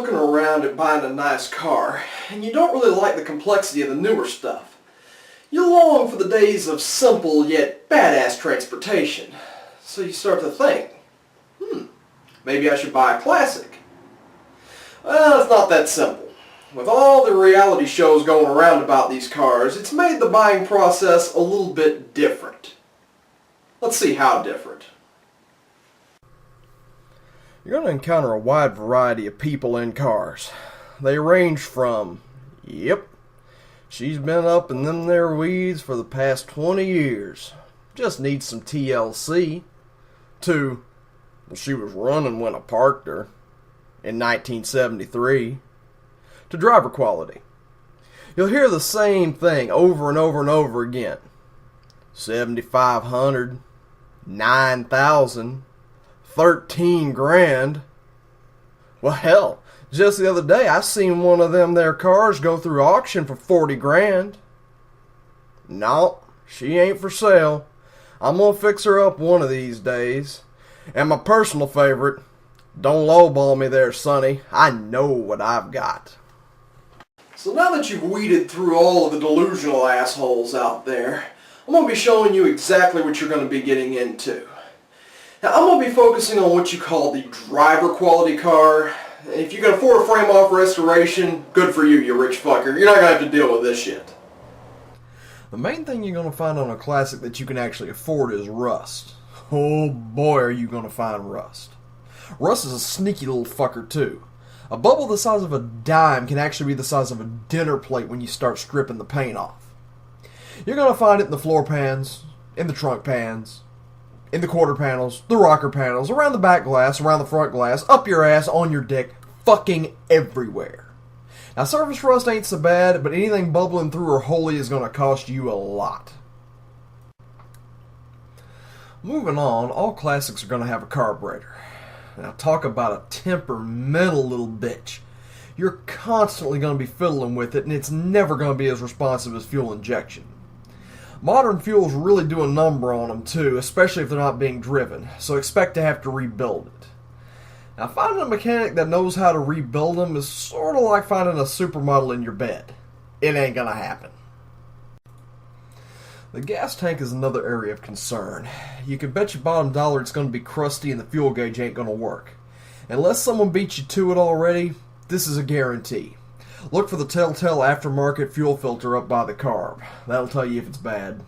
looking around at buying a nice car, and you don't really like the complexity of the newer stuff. You long for the days of simple yet badass transportation. So you start to think, maybe I should buy a classic. Well, it's not that simple. With all the reality shows going around about these cars, it's made the buying process a little bit different. Let's see how different. You're going to encounter a wide variety of people in cars. They range from, yep, she's been up in them there weeds for the past 20 years. Just needs some TLC. To, she was running when I parked her in 1973. To driver quality. You'll hear the same thing over and over and over again. 7,500, 9,000, 13 grand. Well, hell, just the other day I seen one of them there cars go through auction for 40 grand. No, she ain't for sale. I'm gonna fix her up one of these days. And my personal favorite, don't lowball me there, Sonny. I know what I've got. So now that you've weeded through all of the delusional assholes out there, I'm going to be showing you exactly what you're going to be getting into. Now I'm going to be focusing on what you call the driver quality car. If you can afford a frame off restoration, good for you, you rich fucker. You're not going to have to deal with this shit. The main thing you're going to find on a classic that you can actually afford is rust. Oh boy, are you going to find rust. Rust is a sneaky little fucker too. A bubble the size of a dime can actually be the size of a dinner plate when you start stripping the paint off. You're going to find it in the floor pans, in the trunk pans, in the quarter panels, the rocker panels, around the back glass, around the front glass, up your ass, on your dick, fucking everywhere. Now surface rust ain't so bad, but anything bubbling through or holy is going to cost you a lot. Moving on, all classics are going to have a carburetor. Now talk about a temperamental little bitch. You're constantly going to be fiddling with it, and it's never going to be as responsive as fuel injection. Modern fuels really do a number on them too, especially if they're not being driven, so expect to have to rebuild it. Now finding a mechanic that knows how to rebuild them is sort of like finding a supermodel in your bed. It ain't going to happen. The gas tank is another area of concern. You can bet your bottom dollar it's going to be crusty and the fuel gauge ain't going to work. Unless someone beat you to it already, this is a guarantee. Look for the telltale aftermarket fuel filter up by the carb. That'll tell you if it's bad.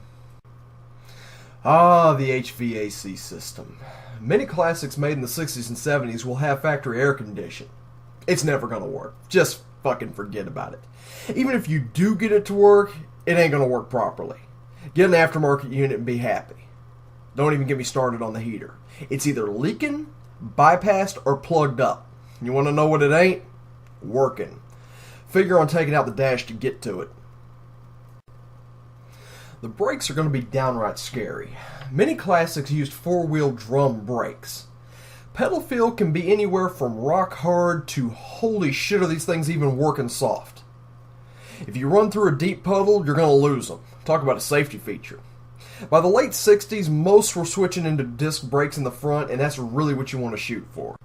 Ah, the HVAC system. Many classics made in the 60s and 70s will have factory air conditioning. It's never going to work. Just fucking forget about it. Even if you do get it to work, it ain't going to work properly. Get an aftermarket unit and be happy. Don't even get me started on the heater. It's either leaking, bypassed, or plugged up. You want to know what it ain't? Working. Figure on taking out the dash to get to it. The brakes are going to be downright scary. Many classics used four-wheel drum brakes. Pedal feel can be anywhere from rock hard to holy shit, are these things even working soft. If you run through a deep puddle, you're going to lose them. Talk about a safety feature. By the late 60s, most were switching into disc brakes in the front, and that's really what you want to shoot for.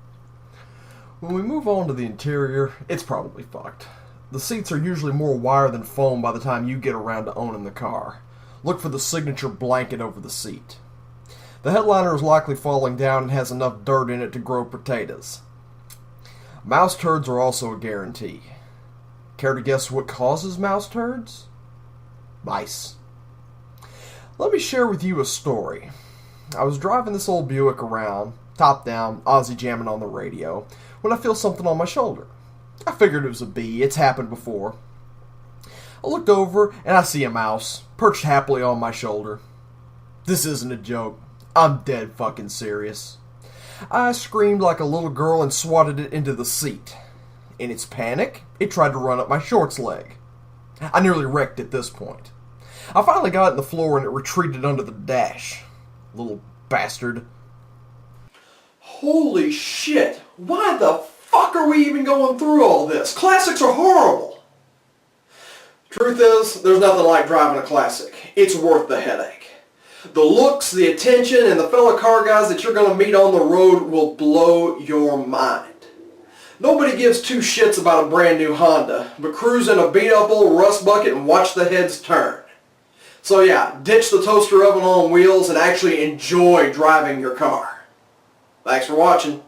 When we move on to the interior, it's probably fucked. The seats are usually more wire than foam by the time you get around to owning the car. Look for the signature blanket over the seat. The headliner is likely falling down and has enough dirt in it to grow potatoes. Mouse turds are also a guarantee. Care to guess what causes mouse turds? Mice. Let me share with you a story. I was driving this old Buick around, top down, Aussie jamming on the radio, when I feel something on my shoulder. I figured it was a bee. It's happened before. I looked over and I see a mouse perched happily on my shoulder. This isn't a joke. I'm dead fucking serious. I screamed like a little girl and swatted it into the seat. In its panic, it tried to run up my shorts leg. I nearly wrecked at this point. I finally got it in the floor and it retreated under the dash. Little bastard. Holy shit! Why the fuck are we even going through all this? Classics are horrible! Truth is, there's nothing like driving a classic. It's worth the headache. The looks, the attention, and the fellow car guys that you're going to meet on the road will blow your mind. Nobody gives two shits about a brand new Honda, but cruise in a beat up old rust bucket and watch the heads turn. So yeah, ditch the toaster oven on wheels and actually enjoy driving your car. Thanks for watching.